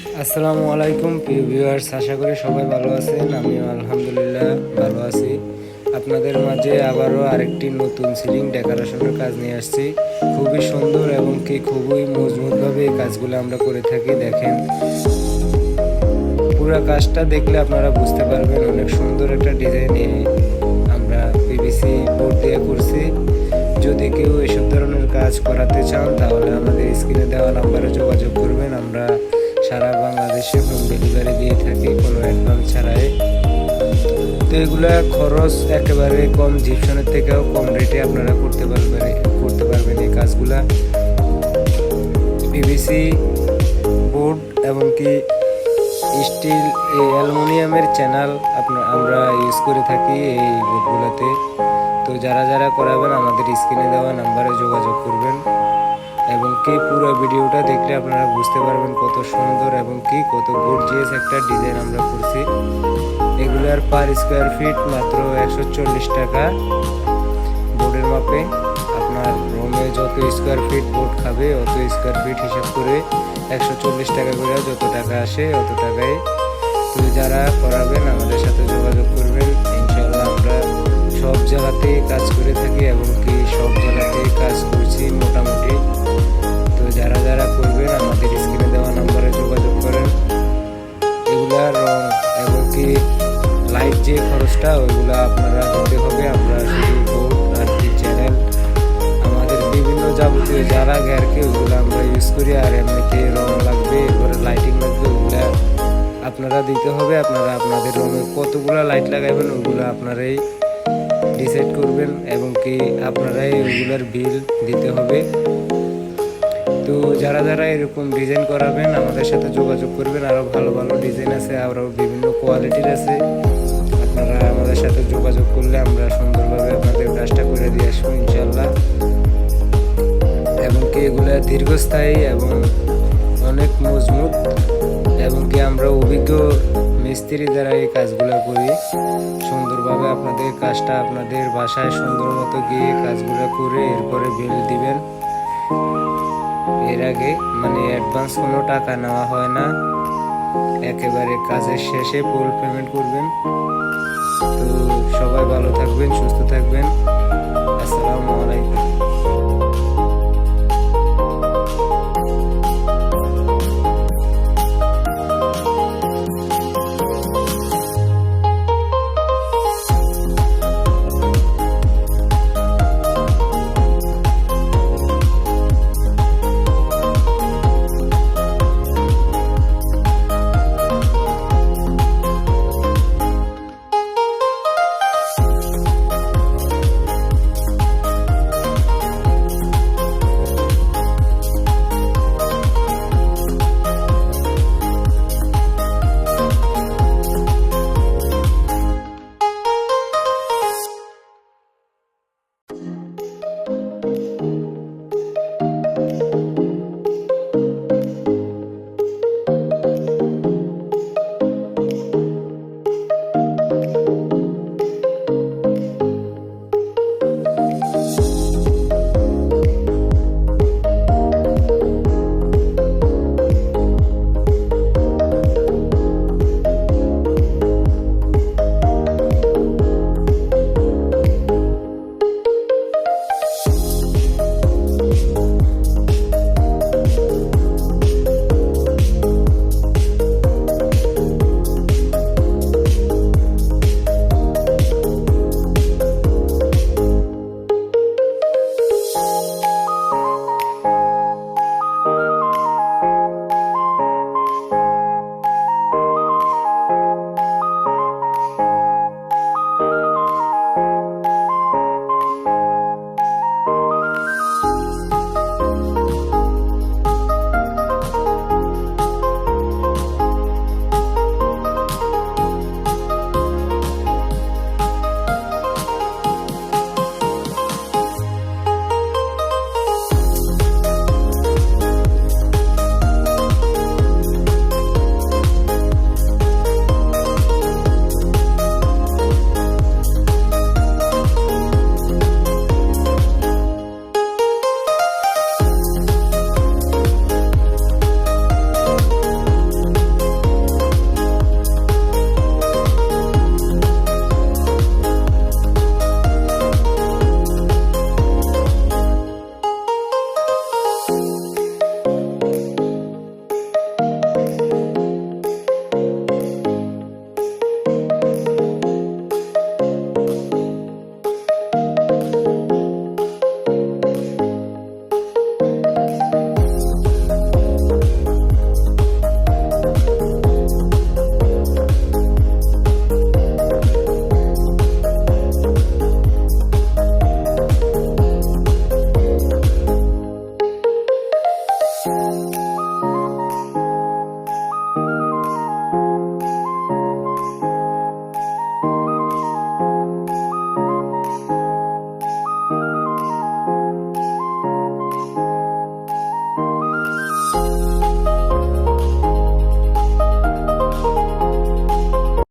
আসসালামু আলাইকুম প্রিয় ভিউয়ার্স, আশা করি সবাই ভালো আছেন। আমিও আলহামদুলিল্লাহ ভালো আছি। আপনাদের মাঝে আবারও আরেকটি নতুন সিলিং ডেকোরেশনের কাজ নিয়ে আসছি। খুবই সুন্দর এবং কি খুবই মজবুতভাবে এই কাজগুলো আমরা করে থাকি। দেখেন, পুরো কাজটা দেখলে আপনারা বুঝতে পারবেন অনেক সুন্দর একটা ডিজাইন আমরা পিভিসি বোর্ড দিয়ে করছি। যদি কেউ এসব ধরনের কাজ করাতে চান তাহলে আমাদের স্ক্রিনে দেওয়া নাম্বারে যোগাযোগ করবেন। আমরা সারা বাংলাদেশে হোম ডেলিভারি দিয়ে থাকি কোনো অ্যাডভান্স ছাড়াই। তো এগুলা খরচ একেবারে কম, জিপসনের থেকেও কম রেটে আপনারা করতে পারবেন এই কাজগুলা। পিভিসি বোর্ড এবং কি স্টিল অ্যালুমিনিয়ামের চ্যানেল আমরা ইউজ করে থাকি এই বোর্ডগুলোতে। তো যারা যারা করাবেন আমাদের স্ক্রিনে দেওয়া নাম্বারে যোগাযোগ করবেন এবং কি পুরো ভিডিওটা দেখলে আপনারা বুঝতে পারবেন কত সুন্দর এবং কি কত গর্জিয়াস একটা ডিজাইন আমরা করছি। এগুলার পার স্কোয়ার ফিট মাত্র 140 টাকা বোর্ডের মাপে। আপনার রুমে যত স্কোয়ার ফিট বোর্ড খাবে অত স্কোয়ার ফিট হিসাব করে 140 টাকা করে যত টাকা আসে অত টাকায়। তো যারা করাবেন আমাদের সাথে যোগাযোগ করবেন। ইনশাআল্লাহ আমরা সব জায়গাতেই কাজ করে থাকি এবং কি সব জায়গাতেই কাজ করছি মোটামুটি। তো যারা যারা করবেন আমাদের স্ক্রিনে দেওয়া নাম্বারে যোগাযোগ করেন। এগুলা রং এবং কি লাইট যে খরচটা ওইগুলো আপনারা দিতে হবে। আমরা শুধু বোর্ড আর কি চ্যানেল আমাদের বিভিন্ন যাবতীয় যারা গ্যারকে ওইগুলো আমরা ইউজ করি, আর এমনিতে রং লাগবে, এরপরে লাইটিং লাগবে, ওইগুলা আপনারা দিতে হবে। আপনারা আপনাদের রুমে কতগুলো লাইট লাগাবেন ওইগুলো আপনারাই ডিসাইড করবেন এবং কি আপনারাই ওইগুলোর বিল দিতে হবে। তো যারা যারা এরকম ডিজাইন করাবেন আমাদের সাথে যোগাযোগ করবেন। আরও ভালো ভালো ডিজাইন আছে, আরও বিভিন্ন কোয়ালিটির আছে। আপনারা আমাদের সাথে যোগাযোগ করলে আমরা সুন্দরভাবে আপনাদের কাজটা করে দিয়ে আসবো ইনশাল্লাহ। এবং কি এগুলো দীর্ঘস্থায়ী এবং অনেক মজবুত এবং কি আমরা অভিজ্ঞ মিস্ত্রি দ্বারা এই কাজগুলো করি। সুন্দরভাবে আপনাদের কাজটা আপনাদের বাসায় সুন্দর মতো গিয়ে কাজগুলো করে এরপরে বিল দিবেন। এর আগে অ্যাডভান্স কোনো টাকা নেওয়া হয় না, একেবারে কাজের শেষে ফুল পেমেন্ট করবেন। তো সবাই ভালো থাকবেন, সুস্থ থাকবেন। আসসালামু আলাইকুম।